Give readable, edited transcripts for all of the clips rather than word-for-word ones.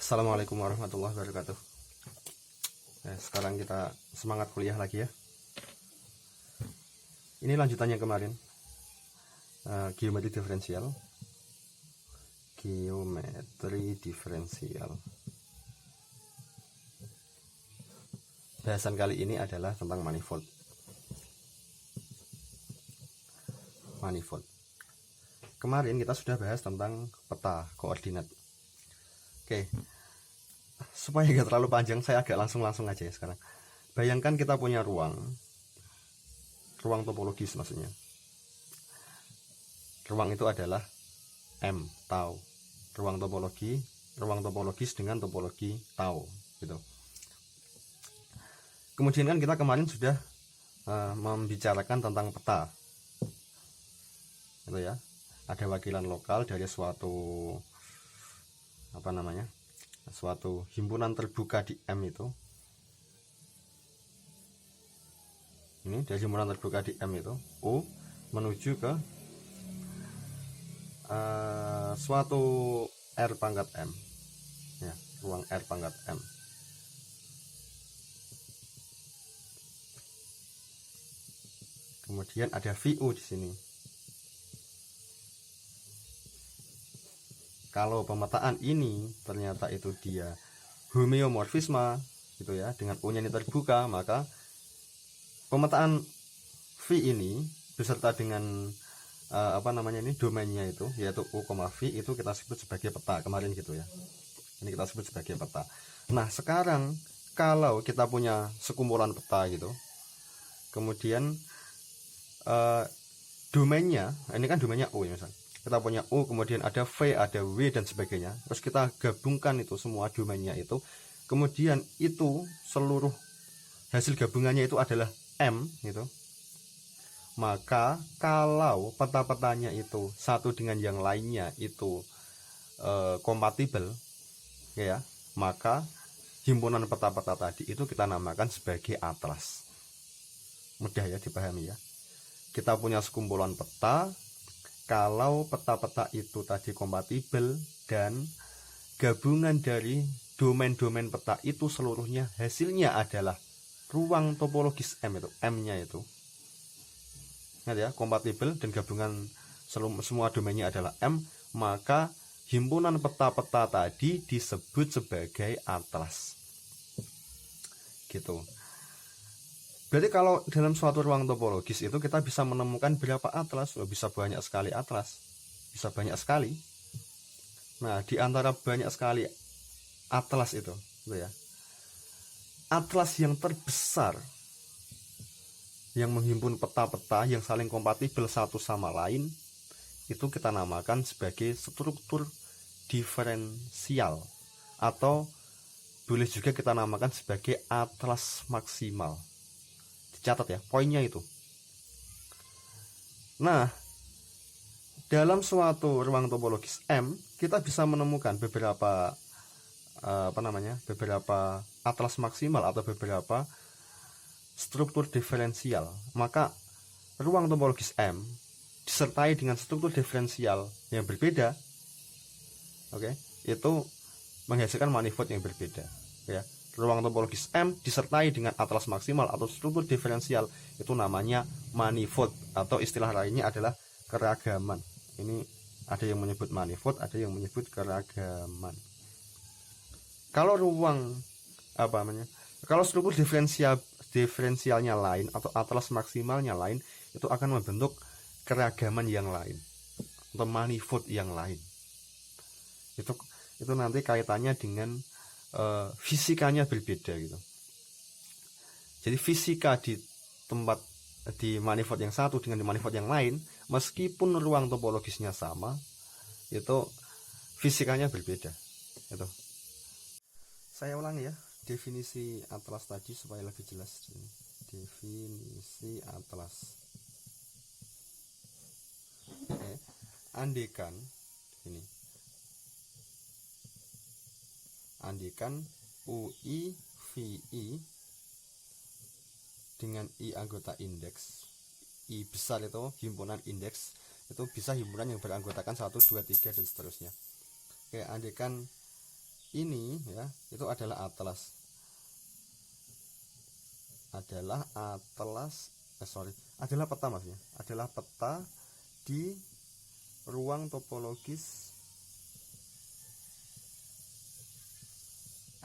Assalamualaikum warahmatullahi wabarakatuh. Sekarang kita semangat kuliah lagi ya. Ini lanjutannya kemarin, geometri diferensial. Geometri diferensial. Bahasan kali ini adalah tentang manifold. Manifold. Kemarin kita sudah bahas tentang peta koordinat. Oke, supaya gak terlalu panjang, saya agak langsung aja ya sekarang. Bayangkan kita punya ruang topologis maksudnya. Ruang itu adalah M, tau. Ruang topologis dengan topologi tau, gitu. Kemudian kan kita kemarin sudah membicarakan tentang peta, gitu ya. Ada wakilan lokal dari suatu suatu himpunan terbuka di M itu. Ini dari himpunan terbuka di M itu U menuju ke suatu R pangkat M ya, ruang R pangkat M. Kemudian ada VU di sini. Kalau pemetaan ini ternyata itu dia homeomorfisme gitu ya, dengan U-nya ini terbuka, maka pemetaan V ini beserta dengan domainnya itu, yaitu U, V, itu kita sebut sebagai peta kemarin gitu ya. Ini kita sebut sebagai peta. Nah, sekarang kalau kita punya sekumpulan peta gitu, kemudian domainnya, ini kan domainnya U ya misalnya. Kita punya U, kemudian ada V, ada W, dan sebagainya. Terus kita gabungkan itu semua domainnya itu. Kemudian itu seluruh hasil gabungannya itu adalah M gitu. Maka kalau peta-petanya itu satu dengan yang lainnya itu kompatibel ya, maka himpunan peta-peta tadi itu kita namakan sebagai atlas. Mudah ya dipahami ya. Kita punya sekumpulan peta. Kalau peta-peta itu tadi kompatibel dan gabungan dari domain-domain peta itu seluruhnya hasilnya adalah ruang topologis M itu, M-nya itu. Ingat ya, kompatibel dan gabungan semua domainnya adalah M, maka himpunan peta-peta tadi disebut sebagai atlas. Gitu. Berarti kalau dalam suatu ruang topologis itu kita bisa menemukan berapa atlas? Bisa banyak sekali atlas. Bisa banyak sekali. Nah, di antara banyak sekali atlas itu ya. Atlas yang terbesar yang menghimpun peta-peta yang saling kompatibel satu sama lain itu kita namakan sebagai struktur diferensial, atau boleh juga kita namakan sebagai atlas maksimal. Catat ya, poinnya itu. Nah, dalam suatu ruang topologis M, kita bisa menemukan beberapa beberapa atlas maksimal atau beberapa struktur diferensial. Maka ruang topologis M disertai dengan struktur diferensial yang berbeda, itu menghasilkan manifold yang berbeda, ya. Ruang topologis M disertai dengan atlas maksimal atau struktur diferensial itu namanya manifold, atau istilah lainnya adalah keragaman. Ini ada yang menyebut manifold, ada yang menyebut keragaman. Kalau kalau struktur diferensialnya lain atau atlas maksimalnya lain, itu akan membentuk keragaman yang lain atau manifold yang lain. Itu nanti kaitannya dengan fisikanya berbeda gitu. Jadi fisika di manifold yang satu dengan di manifold yang lain, meskipun ruang topologisnya sama, itu fisikanya berbeda. Itu. Saya ulangi ya definisi atlas tadi supaya lebih jelas. Definisi atlas. Andekan UI VI dengan I anggota indeks, I besar itu himpunan indeks, itu bisa himpunan yang beranggotakan 1, 2, 3 dan seterusnya. Andekan ini ya, itu adalah atlas. Adalah peta maksudnya. Adalah peta di ruang topologis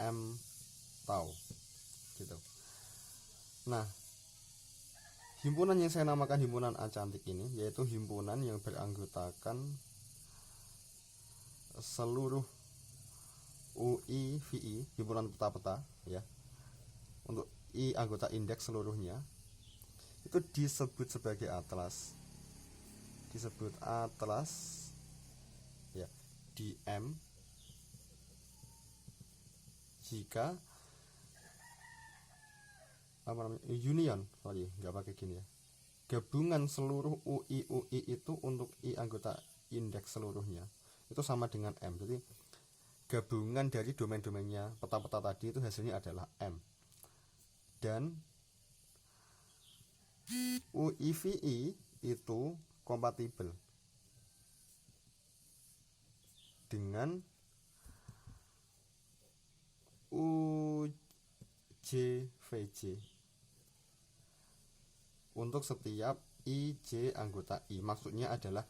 M tau gitu. Nah, himpunan yang saya namakan himpunan A cantik ini yaitu himpunan yang beranggotakan seluruh UI VI, himpunan peta-peta ya. Untuk I anggota indeks seluruhnya itu disebut sebagai atlas. Disebut atlas ya di M jika union, nggak pakai gini ya, gabungan seluruh UI itu untuk I anggota indeks seluruhnya itu sama dengan M. Jadi gabungan dari domain-domainnya peta-peta tadi itu hasilnya adalah M. Dan UIVI itu kompatibel dengan UJVJ untuk setiap IJ anggota I. Maksudnya adalah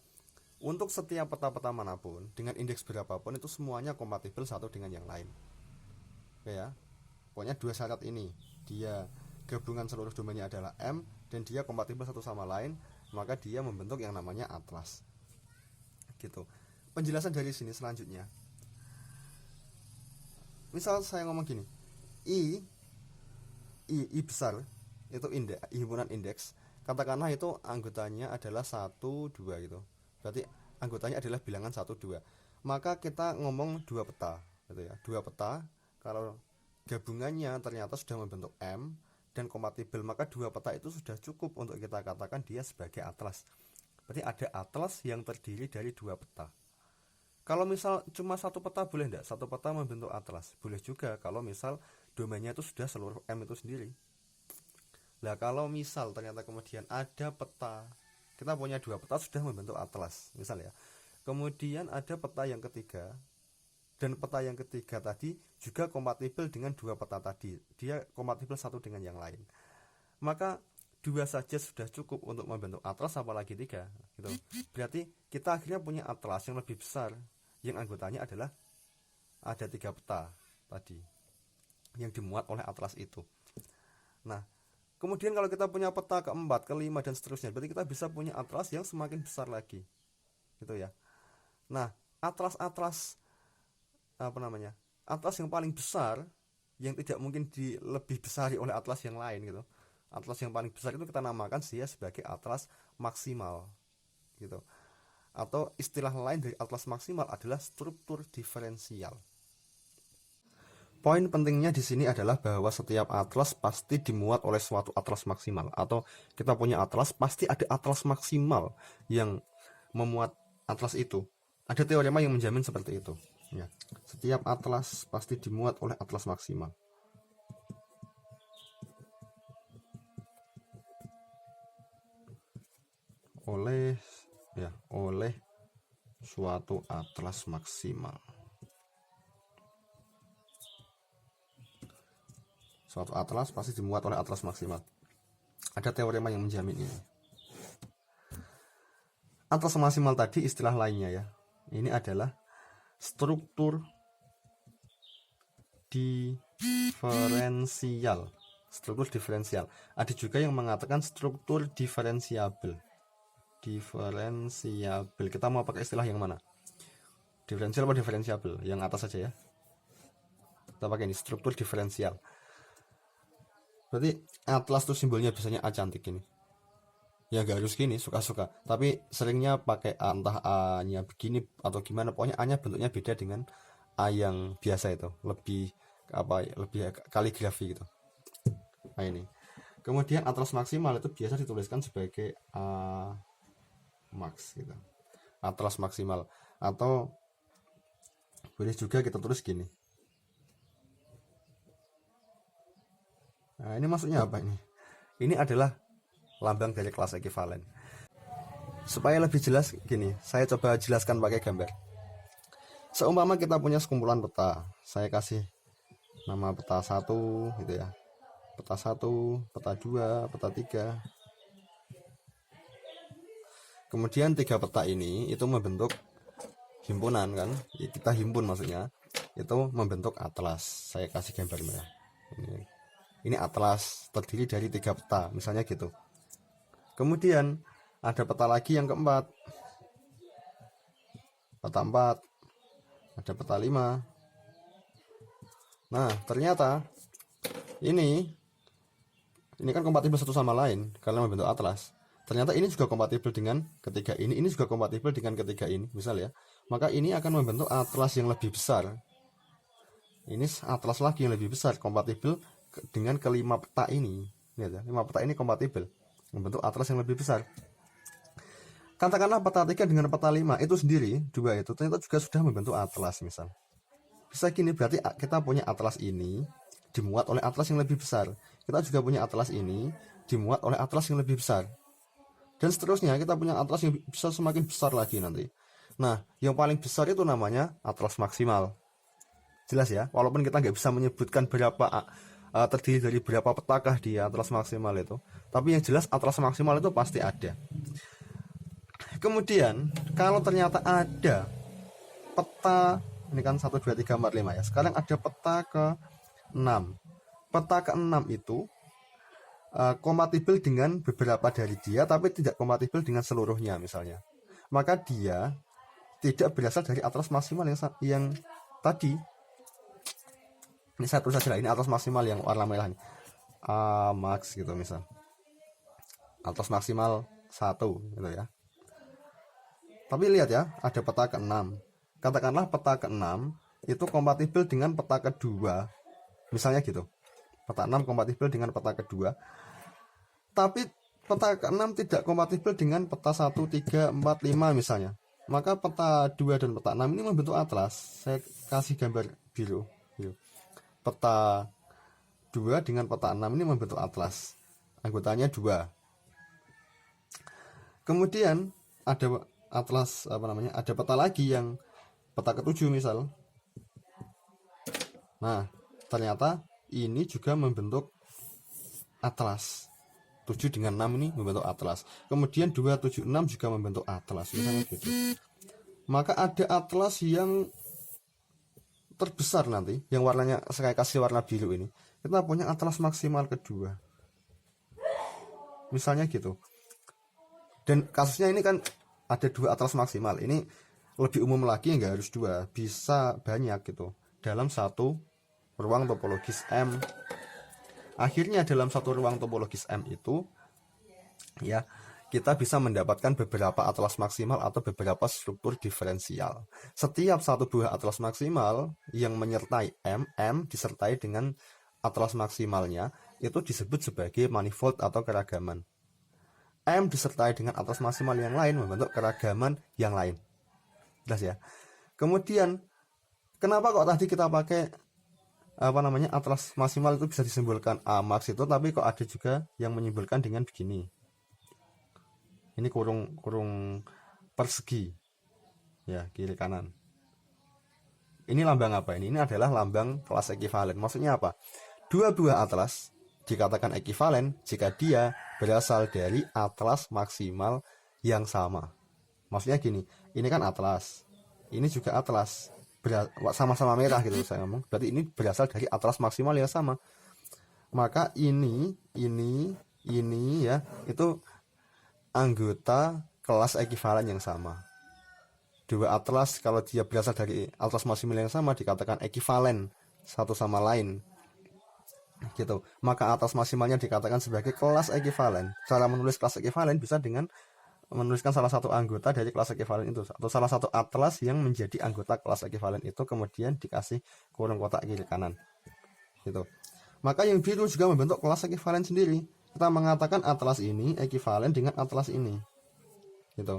untuk setiap peta-peta manapun dengan indeks berapapun itu semuanya kompatibel satu dengan yang lain. Oke ya. Pokoknya dua syarat ini, dia gabungan seluruh domainnya adalah M dan dia kompatibel satu sama lain, maka dia membentuk yang namanya atlas. Gitu. Penjelasan dari sini selanjutnya. Misal saya ngomong gini, I besar itu himpunan indeks, katakanlah itu anggotanya adalah 1, 2 gitu. Berarti anggotanya adalah bilangan 1, 2. Maka kita ngomong dua peta gitu ya. Dua peta kalau gabungannya ternyata sudah membentuk M dan kompatibel, maka dua peta itu sudah cukup untuk kita katakan dia sebagai atlas. Berarti ada atlas yang terdiri dari dua peta. Kalau misal cuma satu peta boleh enggak? Satu peta membentuk atlas. Boleh juga kalau misal domainnya itu sudah seluruh M itu sendiri. Nah, kalau misal ternyata kemudian ada peta, kita punya dua peta sudah membentuk atlas, misal ya. Kemudian ada peta yang ketiga, dan peta yang ketiga tadi juga kompatibel dengan dua peta tadi. Dia kompatibel satu dengan yang lain. Maka dua saja sudah cukup untuk membentuk atlas, apalagi tiga gitu. Berarti kita akhirnya punya atlas yang lebih besar, yang anggotanya adalah ada tiga peta tadi yang dimuat oleh atlas itu. Nah, kemudian kalau kita punya peta keempat, kelima dan seterusnya, berarti kita bisa punya atlas yang semakin besar lagi gitu ya. Nah, atlas atlas yang paling besar yang tidak mungkin lebih besari oleh atlas yang lain gitu. Atlas yang paling besar itu kita namakan dia sebagai atlas maksimal gitu. Atau istilah lain dari atlas maksimal adalah struktur diferensial. Poin pentingnya di sini adalah bahwa setiap atlas pasti dimuat oleh suatu atlas maksimal, atau kita punya atlas pasti ada atlas maksimal yang memuat atlas itu. Ada teorema yang menjamin seperti itu. Ya, setiap atlas pasti dimuat oleh atlas maksimal. Oleh suatu atlas maksimal. Suatu atlas pasti dimuat oleh atlas maksimal. Ada teorema yang menjamin ini. Atlas maksimal tadi istilah lainnya ya. Ini adalah struktur diferensial. Struktur diferensial. Ada juga yang mengatakan struktur diferensiabel. Diferensiabel. Kita mau pakai istilah yang mana? Diferensial atau diferensiabel? Yang atas saja ya. Kita pakai ini struktur diferensial. Berarti atlas tuh simbolnya biasanya A cantik ini. Ya gak harus gini, suka-suka. Tapi seringnya pakai A, entah A-nya begini atau gimana. Pokoknya A-nya bentuknya beda dengan A yang biasa itu. Lebih kaligrafi gitu. Nah ini. Kemudian atlas maksimal itu biasa dituliskan sebagai A max gitu. Atlas maksimal. Atau boleh juga kita tulis gini. Nah, ini maksudnya apa ini? Ini adalah lambang dari kelas ekivalen. Supaya lebih jelas gini, saya coba jelaskan pakai gambar. Seumpama kita punya sekumpulan peta, saya kasih nama peta 1 gitu ya. Peta 1, peta 2, peta 3. Kemudian 3 peta ini itu membentuk himpunan kan. Kita himpun maksudnya. Itu membentuk atlas. Saya kasih gambar merah. Ini atlas terdiri dari 3 peta, misalnya gitu. Kemudian ada peta lagi yang keempat. Peta 4. Ada peta 5. Nah, ternyata ini kan kompatibel satu sama lain karena membentuk atlas. Ternyata ini juga kompatibel dengan ketiga ini juga kompatibel dengan ketiga ini, misal ya. Maka ini akan membentuk atlas yang lebih besar. Ini atlas lagi yang lebih besar, kompatibel dengan kelima peta ini. Lihat ya, 5 peta ini kompatibel membentuk atlas yang lebih besar. Katakanlah peta 3 dengan peta 5 itu sendiri, dua itu ternyata juga sudah membentuk atlas misal. Bisa gini, berarti kita punya atlas ini dimuat oleh atlas yang lebih besar. Kita juga punya atlas ini dimuat oleh atlas yang lebih besar. Dan seterusnya kita punya atlas yang bisa semakin besar lagi nanti. Nah, yang paling besar itu namanya atlas maksimal. Jelas ya, walaupun kita nggak bisa menyebutkan berapa terdiri dari berapa petakah di atlas maksimal itu. Tapi yang jelas atlas maksimal itu pasti ada. Kemudian, kalau ternyata ada peta, ini kan 1, 2, 3, 4, 5 ya. Sekarang ada peta ke-6. Peta ke-6 itu kompatibel dengan beberapa dari dia, tapi tidak kompatibel dengan seluruhnya misalnya. Maka dia tidak berasal dari atlas maksimal yang tadi. Ini saya tulis saja lah, ini atlas maksimal yang warna merah ini. Max gitu misal. Atlas maksimal 1 gitu ya. Tapi lihat ya, ada peta ke-6. Katakanlah peta ke-6 itu kompatibel dengan peta kedua. Misalnya gitu. Peta 6 kompatibel dengan peta kedua. Tapi peta ke-6 tidak kompatibel dengan peta 1, 3, 4, 5 misalnya. Maka peta 2 dan peta 6 ini membentuk atlas. Saya kasih gambar biru. Peta 2 dengan peta 6 ini membentuk atlas. Anggotanya 2. Kemudian ada atlas ada peta lagi yang peta ke-7 misal. Nah, ternyata ini juga membentuk atlas. 7 dengan 6 ini membentuk atlas. Kemudian 2, 7, 6 juga membentuk atlas misalnya gitu. Maka ada atlas yang terbesar nanti, yang warnanya saya kasih warna biru ini. Kita punya atlas maksimal kedua. Misalnya gitu. Dan kasusnya ini kan ada 2 atlas maksimal. Ini lebih umum lagi, nggak harus 2, bisa banyak gitu. Dalam satu ruang topologis M. Akhirnya dalam satu ruang topologis M itu ya, kita bisa mendapatkan beberapa atlas maksimal atau beberapa struktur diferensial. Setiap satu buah atlas maksimal yang menyertai M disertai dengan atlas maksimalnya itu disebut sebagai manifold atau keragaman. M disertai dengan atlas maksimal yang lain membentuk keragaman yang lain. Jelas ya. Kemudian kenapa kok tadi kita pakai atlas maksimal itu bisa disimbolkan A max itu, tapi kok ada juga yang menyimbolkan dengan begini. Ini kurung persegi. Ya, kiri kanan. Ini lambang apa ini? Ini adalah lambang kelas ekivalen. Maksudnya apa? Dua buah atlas dikatakan ekivalen jika dia berasal dari atlas maksimal yang sama. Maksudnya gini, ini kan atlas, ini juga atlas, sama-sama merah gitu saya ngomong. Berarti ini berasal dari atlas maksimal yang sama. Maka ini ya, itu anggota kelas ekivalen yang sama. Dua atlas kalau dia berasal dari atlas maksimal yang sama dikatakan ekivalen satu sama lain. Gitu. Maka atlas maksimalnya dikatakan sebagai kelas ekivalen. Cara menulis kelas ekivalen bisa dengan menuliskan salah satu anggota dari kelas ekivalen itu, atau salah satu atlas yang menjadi anggota kelas ekivalen itu, kemudian dikasih kurung kotak kiri kanan. Gitu. Maka yang biru juga membentuk kelas ekivalen sendiri. Kita mengatakan atlas ini ekivalen dengan atlas ini. Gitu.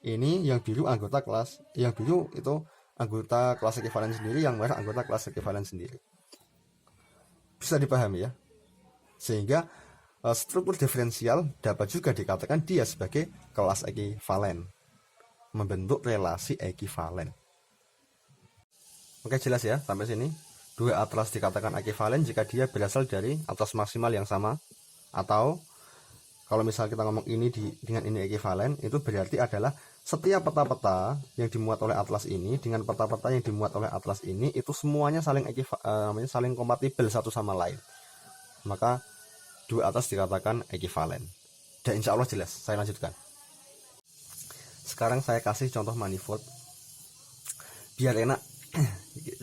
Ini yang biru anggota kelas, yang biru itu anggota kelas ekivalen sendiri, yang merah anggota kelas ekivalen sendiri. Bisa dipahami ya. Sehingga struktur diferensial dapat juga dikatakan dia sebagai kelas ekivalen, membentuk relasi ekivalen. Oke, jelas ya sampai sini. Dua atlas dikatakan ekivalen jika dia berasal dari atlas maksimal yang sama. Atau kalau misal kita ngomong ini dengan ini ekivalen, itu berarti adalah setiap peta-peta yang dimuat oleh atlas ini dengan peta-peta yang dimuat oleh atlas ini itu semuanya saling kompatibel satu sama lain. Maka dua atlas dikatakan ekivalen. Dan insya Allah jelas. Saya lanjutkan. Sekarang saya kasih contoh manifold biar enak.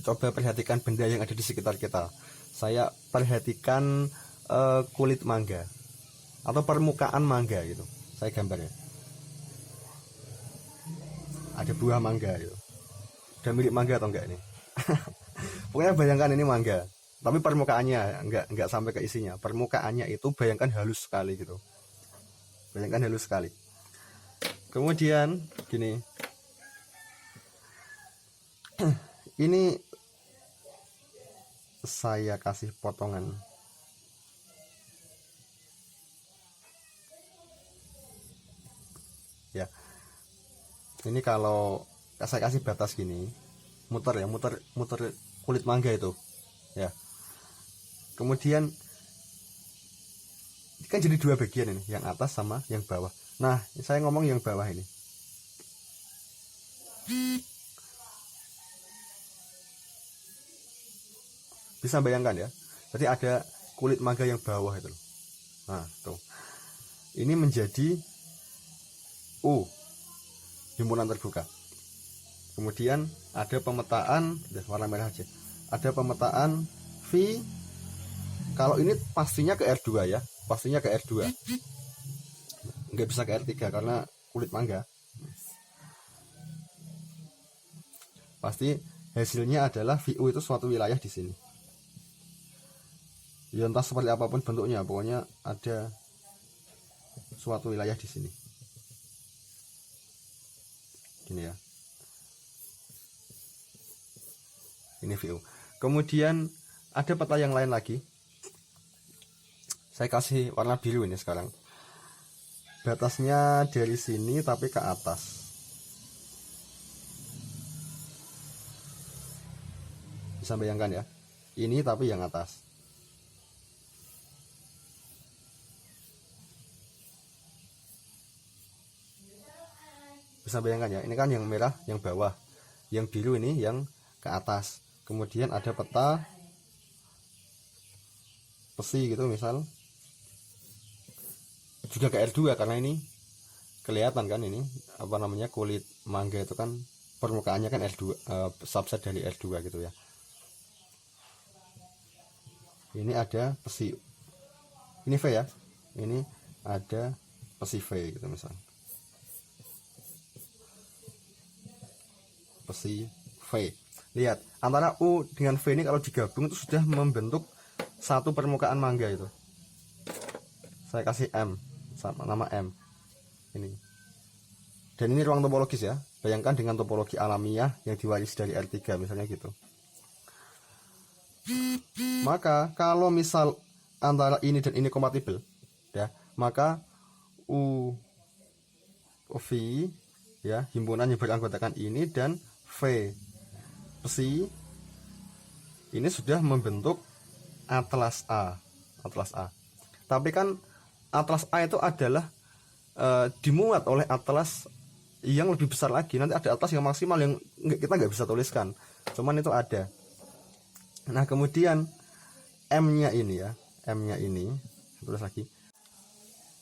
Coba perhatikan benda yang ada di sekitar kita. Saya perhatikan kulit mangga atau permukaan mangga gitu. Saya gambar ya. Ada buah mangga gitu. Udah milik mangga atau enggak ini? Pokoknya bayangkan ini mangga, tapi permukaannya enggak sampai ke isinya. Permukaannya itu bayangkan halus sekali gitu. Bayangkan halus sekali. Kemudian gini. Ini saya kasih potongan. Ya. Ini kalau saya kasih batas gini, muter kulit mangga itu. Ya. Kemudian kan jadi dua bagian ini, yang atas sama yang bawah. Nah, saya ngomong yang bawah ini. Bisa bayangkan ya. Jadi ada kulit mangga yang bawah itu. Nah, tuh. Ini menjadi U, himpunan terbuka. Kemudian ada pemetaan, warna merah aja. Ada pemetaan V. Kalau ini pastinya ke R2 ya. Pastinya ke R2. Nggak bisa ke R3 karena kulit mangga. Pasti hasilnya adalah VU itu suatu wilayah di sini. Ya entah seperti apapun bentuknya, pokoknya ada suatu wilayah di sini. Gini ya. Ini VU. Kemudian ada peta yang lain lagi. Saya kasih warna biru ini sekarang. Batasnya dari sini tapi ke atas. Bisa bayangkan ya. Ini tapi yang atas. Bisa bayangkan ya, ini kan yang merah yang bawah, yang biru ini yang ke atas. Kemudian ada peta besi gitu misal, juga ke R2 karena ini kelihatan kan, ini apa namanya, kulit mangga itu kan permukaannya kan R2, subset dari R2 gitu ya. Ini ada besi, ini V ya, ini ada besi V gitu misal. Besi V. Lihat, antara U dengan V ini kalau digabung itu sudah membentuk satu permukaan mangga itu. Saya kasih M, sama nama M. Ini. Dan ini ruang topologis ya. Bayangkan dengan topologi alamiah yang diwarisi dari R3 misalnya gitu. Maka kalau misal antara ini dan ini kompatibel, ya, maka U V ya, himpunan yang beranggotakan ini dan V besi ini sudah membentuk atlas A. Tapi kan atlas A itu adalah dimuat oleh atlas yang lebih besar lagi. Nanti ada atlas yang maksimal yang kita nggak bisa tuliskan, cuman itu ada. Nah kemudian M-nya ini ya, M-nya ini tulis lagi,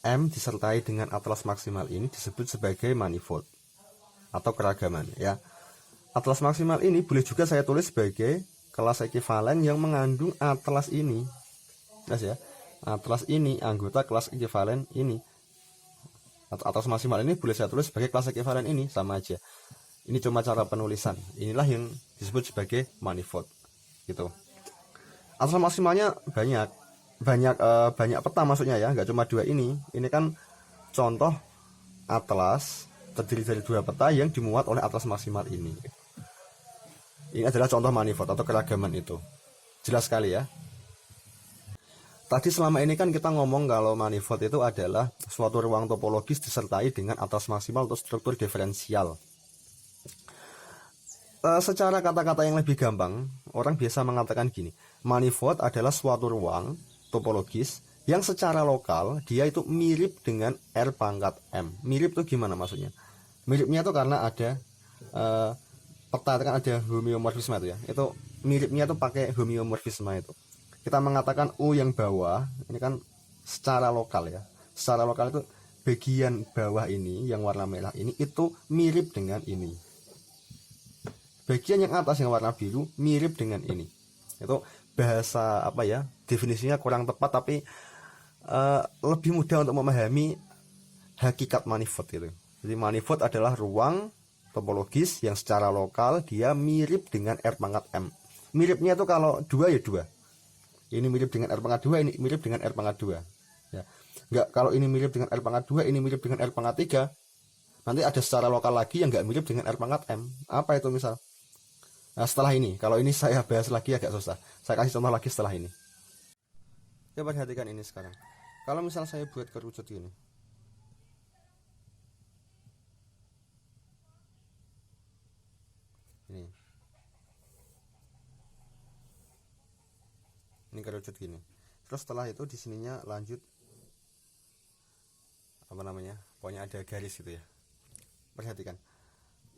M disertai dengan atlas maksimal ini disebut sebagai manifold atau keragaman ya. Atlas maksimal ini boleh juga saya tulis sebagai kelas ekivalen yang mengandung atlas ini. Jelas ya. Atlas ini anggota kelas ekivalen ini. Atau atlas maksimal ini boleh saya tulis sebagai kelas ekivalen ini, sama aja. Ini cuma cara penulisan. Inilah yang disebut sebagai manifold. Gitu. Atlas maksimalnya banyak peta maksudnya ya, nggak cuma dua ini. Ini kan contoh atlas terdiri dari dua peta yang dimuat oleh atlas maksimal ini. Ini adalah contoh manifold atau keragaman itu. Jelas sekali ya. Tadi selama ini kan kita ngomong kalau manifold itu adalah suatu ruang topologis disertai dengan atlas maksimal atau struktur diferensial. secara kata-kata yang lebih gampang, orang biasa mengatakan gini, manifold adalah suatu ruang topologis yang secara lokal dia itu mirip dengan R pangkat M. Mirip tuh gimana maksudnya? Miripnya tuh karena ada peta kan ada homeomorfisme itu ya. Itu miripnya tuh pakai homeomorfisme itu. Kita mengatakan U yang bawah, ini kan secara lokal ya. Secara lokal itu bagian bawah ini yang warna merah ini itu mirip dengan ini. Bagian yang atas yang warna biru mirip dengan ini. Itu bahasa apa ya, definisinya kurang tepat tapi lebih mudah untuk memahami hakikat manifold itu. Jadi manifold adalah ruang topologis yang secara lokal dia mirip dengan R pangkat M. Miripnya itu kalau 2 ya 2. Ini mirip dengan R pangkat 2, ini mirip dengan R pangkat 2. Ya. Enggak, kalau ini mirip dengan R pangkat 2, ini mirip dengan R pangkat 3. Nanti ada secara lokal lagi yang enggak mirip dengan R pangkat M. Apa itu misal? Nah, setelah ini, kalau ini saya bahas lagi agak susah. Saya kasih contoh lagi setelah ini. Coba perhatikan ini sekarang. Kalau misal saya buat kerucut ini. Ini kerucut gini. Terus setelah itu di sininya lanjut apa namanya? Pokoknya ada garis gitu ya. Perhatikan.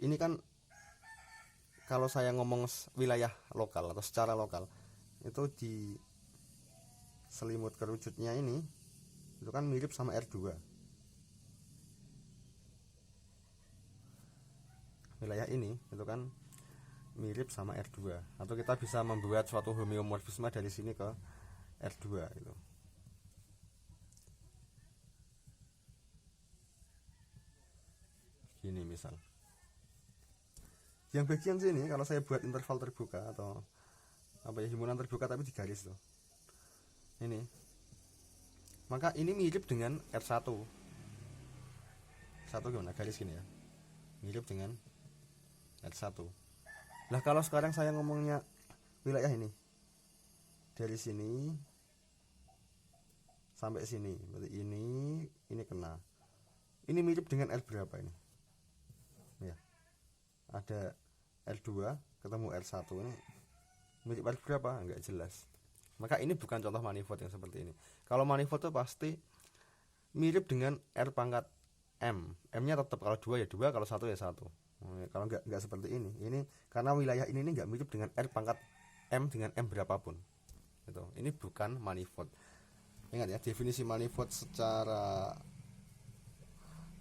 Ini kan kalau saya ngomong wilayah lokal atau secara lokal, itu di selimut kerucutnya ini itu kan mirip sama R2. Wilayah ini itu kan mirip sama R2, atau kita bisa membuat suatu homeomorfisme dari sini ke R2 itu. Gini misal. Yang bagian sini kalau saya buat interval terbuka atau apa ya, himpunan terbuka tapi di garis tuh. Ini. Maka ini mirip dengan R1. Satu gimana? Garis gini ya. Mirip dengan R1. Nah, kalau sekarang saya ngomongnya wilayah ini. Dari sini sampai sini. Berarti ini kena. Ini mirip dengan R berapa ini? Ya. Ada R2 ketemu R1 ini mirip R berapa? Enggak jelas. Maka ini bukan contoh manifold yang seperti ini. Kalau manifold itu pasti mirip dengan R pangkat M. M-nya tetap kalau 2 ya 2, kalau 1 ya 1. Kalau enggak seperti ini. Ini karena wilayah ini enggak mirip dengan R pangkat M dengan M berapapun. Gitu. Ini bukan manifold. Ingat ya, definisi manifold secara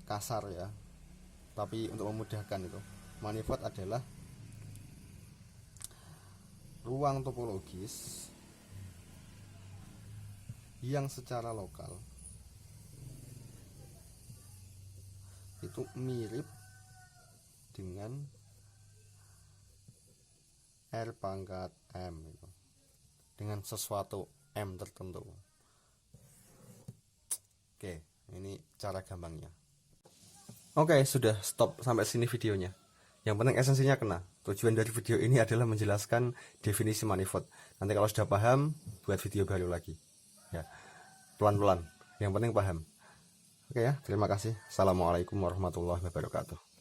kasar ya. Tapi untuk memudahkan itu, manifold adalah ruang topologis yang secara lokal itu mirip dengan R pangkat M itu, dengan sesuatu M tertentu. Oke, ini cara gampangnya. Oke, sudah stop sampai sini videonya. Yang penting esensinya kena. Tujuan dari video ini adalah menjelaskan definisi manifold. Nanti kalau sudah paham, buat video baru lagi. Ya, pelan-pelan. Yang penting paham. Oke ya, terima kasih. Assalamualaikum warahmatullahi wabarakatuh.